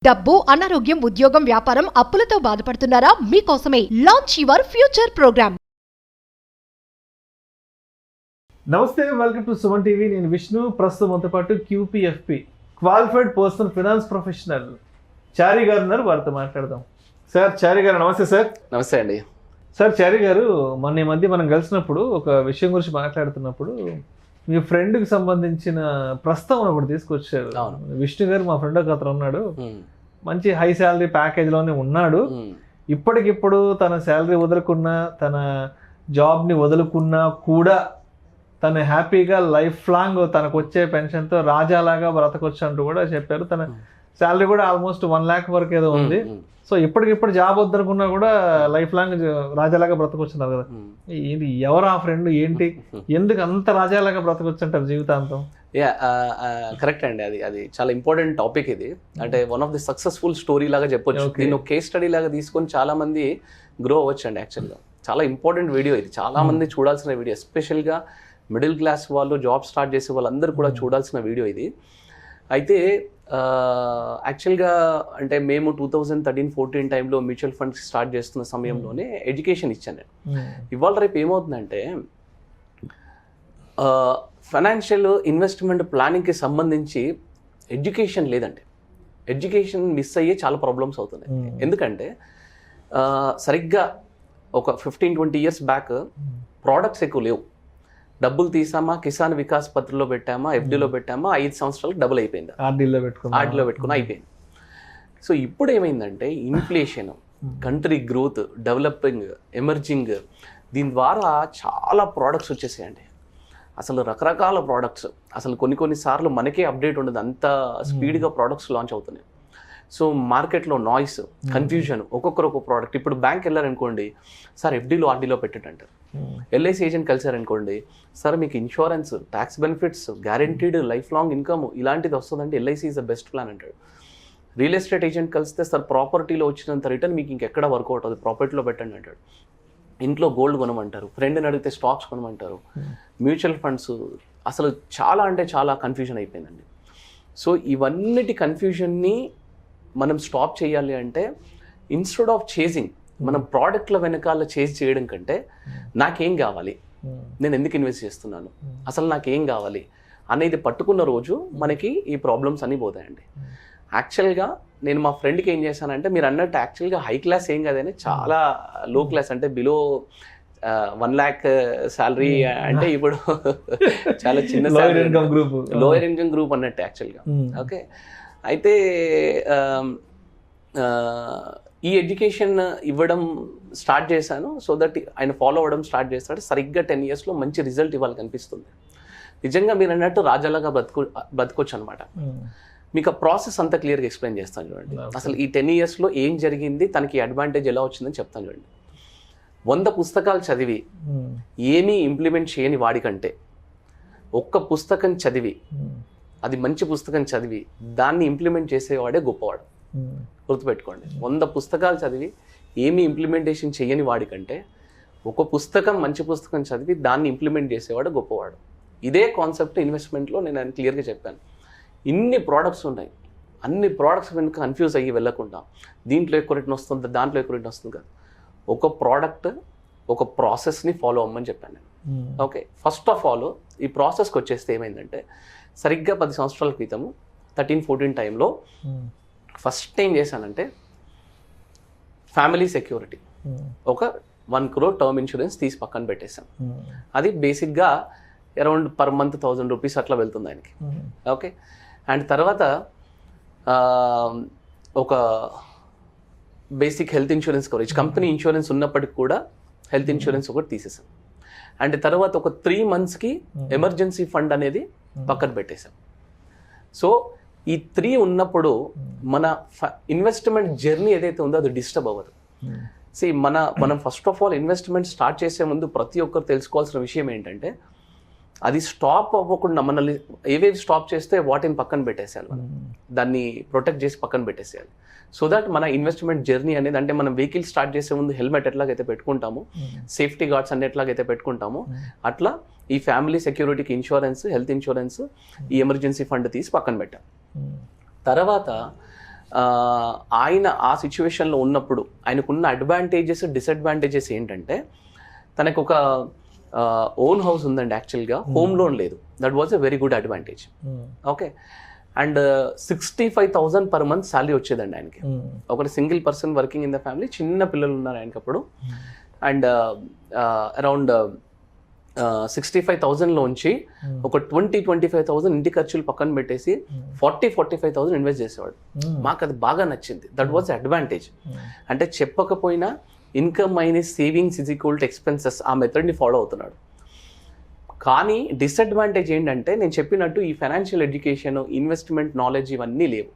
డబ్బు, అనారోగ్యం, ఉద్యోగం, వ్యాపారం, అప్పులతో బాధపడుతున్నారా? మీకోసమే లాంచ్ యువర్ ఫ్యూచర్ ప్రోగ్రామ్. నమస్తే, వెల్కమ్ టు సుమన్ టీవీ. నేను విష్ణు. ప్రస్తుతం మనతో పాటు QPFP qualified personal finance professional Chari గారు ఉన్నారు. వారితో మాట్లాడదాం. సార్, చారీ గారు నమస్తే. సార్ నమస్తే అండి. సార్, చారీ గారు, మొన్న ఈ మధ్య మనం కలిసినప్పుడు ఒక విషయం గురించి మాట్లాడుతున్నప్పుడు మీ ఫ్రెండ్కి సంబంధించిన ప్రస్తావన ఒకటి తీసుకొచ్చారు. విష్ణు గారు, మా ఫ్రెండ్ ఒక అతను ఉన్నాడు, మంచి హై శాలరీ ప్యాకేజ్లోనే ఉన్నాడు, ఇప్పటికిప్పుడు తన శాలరీ వదులుకున్నా, తన జాబ్ని వదులుకున్నా కూడా తను హ్యాపీగా లైఫ్ లాంగ్ తనకు వచ్చే పెన్షన్తో రాజాలాగా బ్రతకొచ్చు అంటూ కూడా చెప్పారు. తన శాలరీ కూడా ఆల్మోస్ట్ 1 lakh వరకు ఏదో ఉంది. సో ఇప్పటికిప్పుడు జాబ్ వద్దనుకున్నా కూడా లైఫ్ లాంగ్ రాజాలాగా బ్రతకొచ్చున్నారు కదా. ఇది ఎవరు ఆ ఫ్రెండ్, ఏంటి, ఎందుకు అంత రాజాలాగా బ్రతకొచ్చు అంటారు జీవితాంతం? కరెక్ట్ అండి. అది చాలా ఇంపార్టెంట్ టాపిక్. ఇది అంటే one of the successful story లాగా చెప్పొచ్చు. నేను కేస్ స్టడీ లాగా తీసుకొని చాలా మంది గ్రో అవ్వచ్చు అండి. యాక్చువల్గా చాలా ఇంపార్టెంట్ వీడియో ఇది. చాలా మంది చూడాల్సిన వీడియో, ఎస్పెషల్గా మిడిల్ క్లాస్ వాళ్ళు, జాబ్ స్టార్ట్ చేసే వాళ్ళందరూ కూడా చూడాల్సిన వీడియో ఇది. అయితే యాక్చువల్గా అంటే మేము 2013-14 టైంలో మ్యూచువల్ ఫండ్స్ స్టార్ట్ చేస్తున్న సమయంలోనే ఎడ్యుకేషన్ ఇచ్చాను నేను. ఇవాళ రేపు ఏమవుతుందంటే ఫైనాన్షియల్ ఇన్వెస్ట్మెంట్ ప్లానింగ్కి సంబంధించి ఎడ్యుకేషన్ లేదండి. ఎడ్యుకేషన్ మిస్ అయ్యే చాలా ప్రాబ్లమ్స్ అవుతున్నాయి. ఎందుకంటే సరిగ్గా ఒక 15-20 ఇయర్స్ బ్యాక్ ప్రోడక్ట్స్ ఎక్కువ లేవు. డబ్బులు తీసామా, కిసాన్ వికాస్ పత్రిలో పెట్టామా, FDలో పెట్టామా, 5 సంవత్సరాలకు డబుల్ అయిపోయింది, ఆర్డీలో పెట్టుకుని అయిపోయింది. సో ఇప్పుడు ఏమైందంటే inflation, country growth, developing, emerging, దీని ద్వారా చాలా ప్రోడక్ట్స్ వచ్చేసాయండి. అసలు రకరకాల ప్రోడక్ట్స్, అసలు కొన్ని సార్లు మనకే అప్డేట్ ఉండదు, అంత స్పీడ్గా ప్రోడక్ట్స్ లాంచ్ అవుతున్నాయి. సో మార్కెట్లో నాయిస్, కన్ఫ్యూజన్, ఒక్కొక్కరు ఒక్కొక్క ప్రోడక్ట్. ఇప్పుడు బ్యాంక్ వెళ్ళారనుకోండి, సార్ FDలో ఆర్డీలో పెట్టంటారు. LIC ఏజెంట్ కలిసారనుకోండి, సార్ మీకు insurance, tax benefits, guaranteed life long income ఇలాంటిది వస్తుందంటే LIC is the best plan అంటాడు. రియల్ ఎస్టేట్ ఏజెంట్ కలిస్తే, సార్ ప్రాపర్టీలో వచ్చినంత రిటర్న్ మీకు ఇంకెక్కడ వర్కౌట్ అవుతుంది, ప్రాపర్టీలో పెట్టండి అంటాడు. ఇంట్లో గోల్డ్ కొనమంటారు, ఫ్రెండ్ని అడిగితే స్టాక్స్ కొనమంటారు, మ్యూచువల్ ఫండ్స్. అసలు చాలా అంటే చాలా కన్ఫ్యూజన్ అయిపోయిందండి. సో ఇవన్నిటి కన్ఫ్యూజన్ని మనం స్టాప్ చేయాలి అంటే, ఇన్స్టెడ్ ఆఫ్ చేసింగ్, మనం ప్రోడక్ట్ల వెనకాల చేజ్ చేయడం కంటే నాకేం కావాలి, నేను ఎందుకు ఇన్వెస్ట్ చేస్తున్నాను, అసలు నాకేం కావాలి అనేది పట్టుకున్న రోజు మనకి ఈ ప్రాబ్లమ్స్ అన్నీ పోతాయండి. యాక్చువల్గా నేను మా ఫ్రెండ్కి ఏం చేశానంటే, మీరు అన్నట్టు యాక్చువల్గా హై క్లాస్ ఏం కదని, చాలా లో క్లాస్ అంటే బిలో 1 lakh శాలరీ అంటే ఇప్పుడు చాలా చిన్న లోయర్ ఇన్కమ్ గ్రూప్ అన్నట్టు యాక్చువల్గా. ఓకే, అయితే ఈ ఎడ్యుకేషన్ ఇవ్వడం స్టార్ట్ చేశాను. సో దట్ ఆయన ఫాలో అవ్వడం స్టార్ట్ చేస్తాడు. సరిగ్గా 10 yearsలో మంచి రిజల్ట్ ఇవ్వాలి కనిపిస్తుంది. నిజంగా మీరు అన్నట్టు రాజాలాగా బతకొచ్చు అనమాట. మీకు ఆ ప్రాసెస్ అంతా క్లియర్గా ఎక్స్ప్లెయిన్ చేస్తాను చూడండి. అసలు ఈ 10 yearsలో ఏం జరిగింది, తనకి అడ్వాంటేజ్ ఎలా వచ్చిందని చెప్తాను చూడండి. 100 పుస్తకాలు చదివి ఏమీ ఇంప్లిమెంట్ చేయని వాడికంటే, ఒక్క పుస్తకం చదివి, అది మంచి పుస్తకం చదివి దాన్ని ఇంప్లిమెంట్ చేసేవాడే గొప్పవాడు. గుర్తుపెట్టుకోండి, 100 పుస్తకాలు చదివి ఏమీ ఇంప్లిమెంటేషన్ చేయని వాడికంటే, ఒక పుస్తకం, మంచి పుస్తకం చదివి దాన్ని ఇంప్లిమెంట్ చేసేవాడు గొప్పవాడు. ఇదే కాన్సెప్ట్ ఇన్వెస్ట్మెంట్లో నేను ఆయన క్లియర్గా చెప్పాను. ఇన్ని ప్రోడక్ట్స్ ఉన్నాయి, అన్ని ప్రోడక్ట్స్ వెనుక కన్ఫ్యూజ్ అయ్యి వెళ్ళకుండా, దీంట్లో ఎక్కువ రిటర్న్ వస్తుంది, దాంట్లో ఎక్కువ రిటర్న్ వస్తుంది కదా, ఒక ప్రోడక్ట్, ఒక ప్రాసెస్ని ఫాలో అవ్వమని చెప్పాను నేను. ఓకే, ఫస్ట్ ఆఫ్ ఆల్ ఈ ప్రాసెస్కి వచ్చేస్తే ఏమైందంటే, సరిగ్గా 10 సంవత్సరాల క్రితము 13-14 టైంలో ఫస్ట్ ఏం చేశానంటే, ఫ్యామిలీ సెక్యూరిటీ ఒక 1 crore టర్మ్ ఇన్సూరెన్స్ తీసి పక్కన పెట్టేశాం. అది బేసిక్గా అరౌండ్ పర్ మంత్ 1000 rupees అట్లా వెళ్తుంది ఆయనకి. ఓకే, అండ్ తర్వాత ఒక basic health insurance coverage, company insurance ఉన్నప్పటికి కూడా హెల్త్ ఇన్సూరెన్స్ ఒకటి తీసేసాం. అండ్ తర్వాత ఒక 3 monthsకి ఎమర్జెన్సీ ఫండ్ అనేది పక్కన పెట్టేశాం. సో ఈ 3 ఉన్నప్పుడు మన ఇన్వెస్ట్మెంట్ జర్నీ ఏదైతే ఉందో అది డిస్టర్బ్ అవ్వదు. మనం first of all investment start చేసే ముందు ప్రతి ఒక్కరు తెలుసుకోవాల్సిన విషయం ఏంటంటే, అది స్టాప్ అవ్వకుండా మనల్ని ఏవేవి స్టాప్ చేస్తే వాటిని పక్కన పెట్టేసేయాలి, మనం దాన్ని ప్రొటెక్ట్ చేసి పక్కన పెట్టేసేయాలి. సో దట్ మన ఇన్వెస్ట్మెంట్ జర్నీ అనేది, అంటే మనం వెహికల్ స్టార్ట్ చేసే ముందు హెల్మెట్ ఎట్లాగైతే పెట్టుకుంటామో, సేఫ్టీ గార్డ్స్ అన్ని ఎట్లాగైతే పెట్టుకుంటామో, అట్లా ఈ ఫ్యామిలీ సెక్యూరిటీకి ఇన్సూరెన్స్, హెల్త్ ఇన్సూరెన్స్, ఈ ఎమర్జెన్సీ ఫండ్ తీసి పక్కన పెట్టాం. తర్వాత ఆయన ఆ సిచ్యువేషన్లో ఉన్నప్పుడు ఆయనకున్న అడ్వాంటేజెస్ డిసడ్వాంటేజెస్ ఏంటంటే తనకు ఒక ఓన్ హౌస్ ఉందండి, యాక్చువల్గా హోమ్ లోన్ లేదు. That was a very good advantage. Okay, and 65,000 per month salary వచ్చేదండి ఆయనకి. ఒకటి single person working in the family, చిన్న పిల్లలు ఉన్నారు ఆయనకి అప్పుడు. అండ్ అరౌండ్ 65,000లోంచి ఒక 20-25,000 ఇంటి ఖర్చులు పక్కన పెట్టేసి 40-45,000 ఇన్వెస్ట్ చేసేవాడు. మాకు అది బాగా నచ్చింది. That was advantage. అంటే చెప్పకపోయినా income minus savings is equal to expenses, ఆ మెథడ్ని ఫాలో అవుతున్నాడు. కానీ డిసడ్వాంటేజ్ ఏంటంటే నేను చెప్పినట్టు ఈ ఫైనాన్షియల్ ఎడ్యుకేషన్, ఇన్వెస్ట్మెంట్ నాలెడ్జ్ ఇవన్నీ లేవు.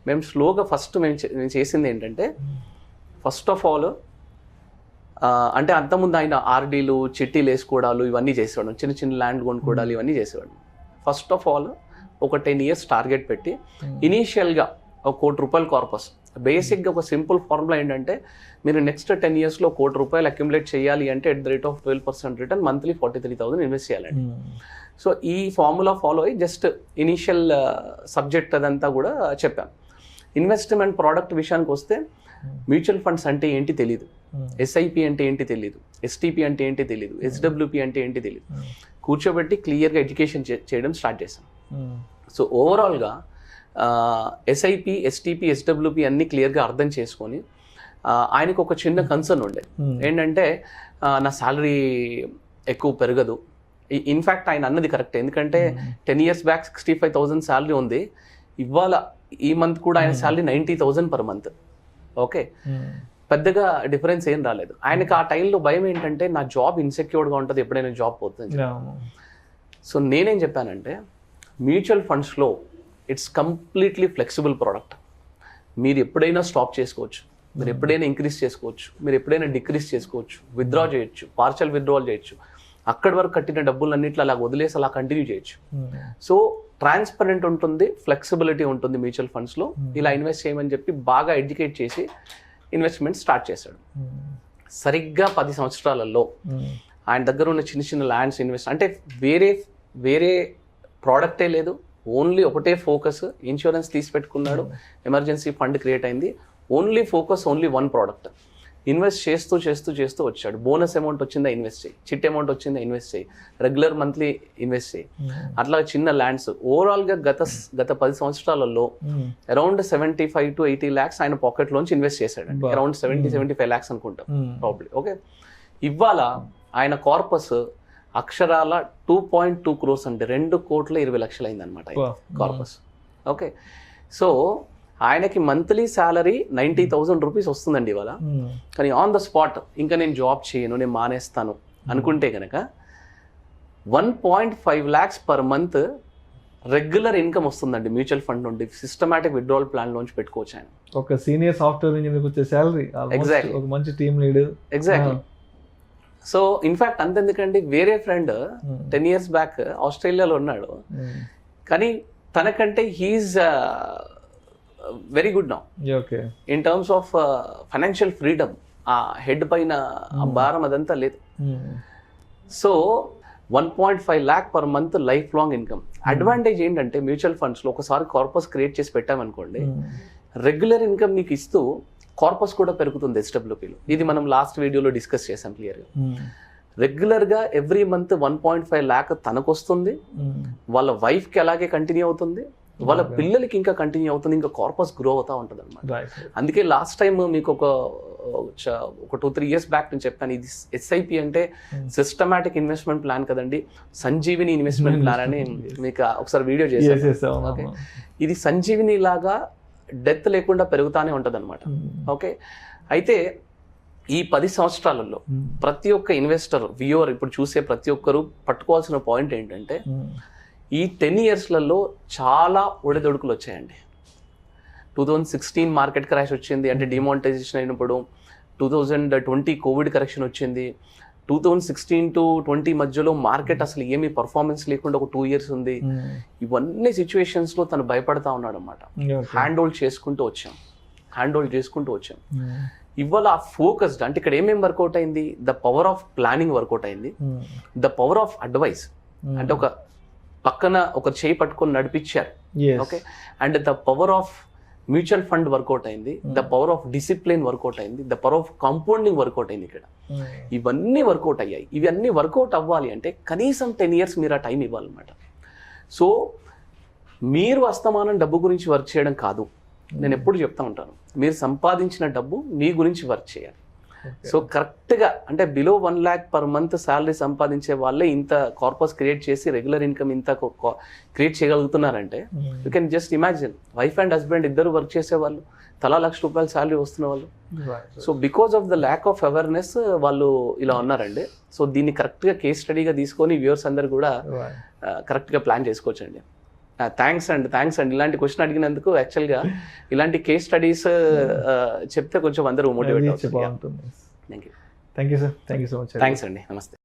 మేము స్లోగా ఫస్ట్ మేము చేసింది ఏంటంటే, ఫస్ట్ ఆఫ్ ఆల్ అంటే అంతకుముందు ఆయన ఆర్డీలు, చిట్టీలు వేసుకోవడాలు ఇవన్నీ చేసేవాడు, చిన్న చిన్న ల్యాండ్ కొనుక్కోవడాలు ఇవన్నీ చేసేవాడు. ఫస్ట్ ఆఫ్ ఆల్ ఒక 10 years టార్గెట్ పెట్టి ఇనీషియల్గా ఒక ₹1,00,00,000 కార్పస్. బేసిక్గా ఒక సింపుల్ ఫార్ములా ఏంటంటే, మీరు నెక్స్ట్ 10 yearsలో ₹1,00,00,000 అక్యుములేట్ చేయాలి అంటే at the rate of 12% return monthly 43,000 invest చేయాలండి. సో ఈ ఫార్ములా ఫాలో అయ్యి జస్ట్ ఇనీషియల్ సబ్జెక్ట్ అదంతా కూడా చెప్పాను. ఇన్వెస్ట్మెంట్ ప్రోడక్ట్ విషయానికి వస్తే మ్యూచువల్ ఫండ్స్ అంటే ఏంటి తెలియదు, ఎస్ఐపి అంటే ఏంటి తెలియదు, ఎస్టీపీ అంటే ఏంటి తెలియదు, ఎస్డబ్ల్యూపీ అంటే ఏంటి తెలియదు. కూర్చోబెట్టి క్లియర్గా ఎడ్యుకేషన్ చేయడం స్టార్ట్ చేశాం. సో ఓవరాల్గా ఎస్ఐపి, ఎస్టీపీ, ఎస్డబ్ల్యూపీ అన్నీ క్లియర్గా అర్థం చేసుకొని ఆయనకు ఒక చిన్న కన్సర్న్ ఉండే ఏంటంటే, నా శాలరీ ఎక్కువ పెరగదు. ఇన్ఫ్యాక్ట్ ఆయన అన్నది కరెక్ట్, ఎందుకంటే 10 years బ్యాక్ 65,000 శాలరీ ఉంది. ఇవాళ ఈ మంత్ కూడా ఆయన శాలరీ 90,000 per month. ఓకే, పెద్దగా డిఫరెన్స్ ఏం రాలేదు. ఆయనకు ఆ టైంలో భయం ఏంటంటే, నా జాబ్ ఇన్సెక్యూర్డ్గా ఉంటుంది, ఎప్పుడైనా జాబ్ పోతుంది. సో నేనేం చెప్పానంటే, మ్యూచువల్ ఫండ్స్లో ఇట్స్ కంప్లీట్లీ ఫ్లెక్సిబుల్ ప్రోడక్ట్. మీరు ఎప్పుడైనా స్టాప్ చేసుకోవచ్చు, మీరు ఎప్పుడైనా ఇంక్రీజ్ చేసుకోవచ్చు, మీరు ఎప్పుడైనా డిక్రీజ్ చేసుకోవచ్చు, విత్డ్రా చేయొచ్చు, పార్షల్ విత్డ్రాల్ చేయొచ్చు, అక్కడి వరకు కట్టిన డబ్బులు అన్నిట్లో అలా వదిలేసి అలా కంటిన్యూ చేయొచ్చు. సో ట్రాన్స్పరెంట్ ఉంటుంది, ఫ్లెక్సిబిలిటీ ఉంటుంది మ్యూచువల్ ఫండ్స్లో. ఇలా ఇన్వెస్ట్ చేయమని చెప్పి బాగా ఎడ్యుకేట్ చేసి ఇన్వెస్ట్మెంట్ స్టార్ట్ చేశాడు. సరిగ్గా 10 సంవత్సరాలలో ఆయన దగ్గర ఉన్న చిన్న చిన్న ల్యాండ్స్ ఇన్వెస్ట్, అంటే వేరే ప్రోడక్టే లేదు, ఓన్లీ ఒకటే ఫోకస్. ఇన్సూరెన్స్ తీసి పెట్టుకున్నాడు, ఎమర్జెన్సీ ఫండ్ క్రియేట్ అయింది, only focus, only one product. Invest చేస్తూ చేస్తూ చేస్తూ వచ్చాడు. బోనస్ అమౌంట్ వచ్చిందా ఇన్వెస్ట్ చేయి, చిట్ అమౌంట్ వచ్చిందా ఇన్వెస్ట్ చేయి, రెగ్యులర్ మంత్లీ ఇన్వెస్ట్ చేయి, అట్లా చిన్న ల్యాండ్స్. ఓవరాల్గా గత 10 సంవత్సరాలలో అరౌండ్ 75 to 80 lakhs ఆయన పాకెట్ లోంచి ఇన్వెస్ట్ చేశాడు. అరౌండ్ 70-75 lakhs అనుకుంటాం ప్రాబ్లీ. ఓకే, ఇవాళ ఆయన కార్పస్ అక్షరాల 2.2 crores అంటే 2,20,00,000 అయిందనమాట కార్పస్. ఓకే, సో ఆయనకి మంత్లీ శాలరీ 90,000 రూపీస్ వస్తుందండి ఇవాళ. కానీ ఆన్ ద స్పాట్ ఇంకా నేను జాబ్ చేయను, నేను మానేస్తాను అనుకుంటే కనుక 1.5 lakhs per month regular income వస్తుందండి మ్యూచువల్ ఫండ్ నుండి. సిస్టమాటిక్ విత్డ్రావల్ ప్లాన్ లోంచి పెట్టుకోవచ్చు ఆయన. ఒక సీనియర్ సాఫ్ట్వేర్ ఇంజనీర్ వచ్చే శాలరీ, ఎగ్జాక్ట్లీ, ఒక మంచి team lead. Exactly. So in fact అంతెందుకండి, వేరే ఫ్రెండ్ 10 years బ్యాక్ ఆస్ట్రేలియాలో ఉన్నాడు, కానీ తనకంటే he is very good now in terms of financial freedom. ఆ హెడ్ పైన ఆ భారం అదంతా లేదు. So 1.5 lakh per month life long income. Advantage ఏంటంటే, మ్యూచువల్ ఫండ్స్లో ఒకసారి కార్పస్ క్రియేట్ చేసి పెట్టామనుకోండి, రెగ్యులర్ ఇన్కమ్ మీకు ఇస్తూ కార్పస్ కూడా పెరుగుతుంది ఎస్డబ్ల్యూపీలో. ఇది మనం లాస్ట్ వీడియోలో డిస్కస్ చేసాం క్లియర్గా. రెగ్యులర్గా ఎవ్రీ మంత్ 1.5 lakh తనకు వస్తుంది, వాళ్ళ వైఫ్కి అలాగే కంటిన్యూ అవుతుంది, వాళ్ళ పిల్లలకి ఇంకా కంటిన్యూ అవుతుంది, ఇంకా కార్పస్ గ్రో అవుతూ ఉంటుంది అనమాట. అందుకే లాస్ట్ టైం మీకు ఒక 2-3 years బ్యాక్ నేను చెప్పాను, ఇది ఎస్ఐపి అంటే సిస్టమాటిక్ ఇన్వెస్ట్మెంట్ ప్లాన్ కదండి, సంజీవిని ఇన్వెస్ట్మెంట్ ప్లాన్ అని మీకు ఒకసారి వీడియో చేశాను. ఓకే, ఇది సంజీవిని లాగా డెత్ లేకుండా పెరుగుతానే ఉంటుంది అనమాట. ఓకే, అయితే ఈ 10 సంవత్సరాలలో ప్రతి ఒక్క ఇన్వెస్టర్, వ్యూవర్, ఇప్పుడు చూసే ప్రతి ఒక్కరు పట్టుకోవాల్సిన పాయింట్ ఏంటంటే, ఈ 10 yearsలలో చాలా ఒడిదొడుకులు వచ్చాయండి. 2016 మార్కెట్ క్రాష్ వచ్చింది, అంటే డిమానిటైజేషన్ అయినప్పుడు. 2020 కోవిడ్ కరెక్షన్ వచ్చింది. 2016 to 20 మధ్యలో మార్కెట్ అసలు ఏమీ పర్ఫార్మెన్స్ లేకుండా ఒక 2 years ఉంది. ఇవన్నీ సిచ్యువేషన్స్లో తను భయపడతా ఉన్నాడు అనమాట. హ్యాండ్ హోల్డ్ చేసుకుంటూ వచ్చాం. ఇవాళ ఆ ఫోకస్డ్, అంటే ఇక్కడ ఏమేమి వర్కౌట్ అయింది, the power of planning work out అయింది, ద పవర్ ఆఫ్ అడ్వైస్, అంటే ఒక పక్కన ఒక చేయి పట్టుకొని నడిపించారు. Okay, and the power of mutual fund work out అయింది, the power of discipline work out అయింది, the power of compounding work out అయింది. ఇక్కడ ఇవన్నీ వర్కౌట్ అయ్యాయి. ఇవన్నీ వర్కౌట్ అవ్వాలి అంటే కనీసం 10 years మీరు ఆ టైం ఇవ్వాలన్నమాట. సో మీరు అస్తమానం డబ్బు గురించి వర్క్ చేయడం కాదు, నేను ఎప్పుడు చెప్తా ఉంటాను, మీరు సంపాదించిన డబ్బు మీ గురించి వర్క్ చేయాలి. సో కరెక్ట్గా అంటే below 1 lakh per month salary సంపాదించే వాళ్ళే ఇంత కార్పస్ క్రియేట్ చేసి రెగ్యులర్ ఇన్కమ్ ఇంత క్రియేట్ చేయగలుగుతున్నారంటే you can just imagine. Wife and husband ఇద్దరు వర్క్ చేసేవాళ్ళు, తలా ₹1,00,000 శాలరీ వస్తున్న వాళ్ళు. So because of the lack of awareness వాళ్ళు ఇలా ఉన్నారండి. సో దీన్ని కరెక్ట్గా కేస్ స్టడీగా తీసుకొని వ్యూవర్స్ అందరు కూడా కరెక్ట్గా ప్లాన్ చేసుకోవచ్చండి. థ్యాంక్స్ అండి ఇలాంటి క్వశ్చన్ అడిగినందుకు. యాక్చువల్గా ఇలాంటి కేస్ స్టడీస్ చెప్తే కొంచెం అందరూ మోటివేట్ అవుతుంది. Thank you sir, thank you so much. Thanks అండి, నమస్తే.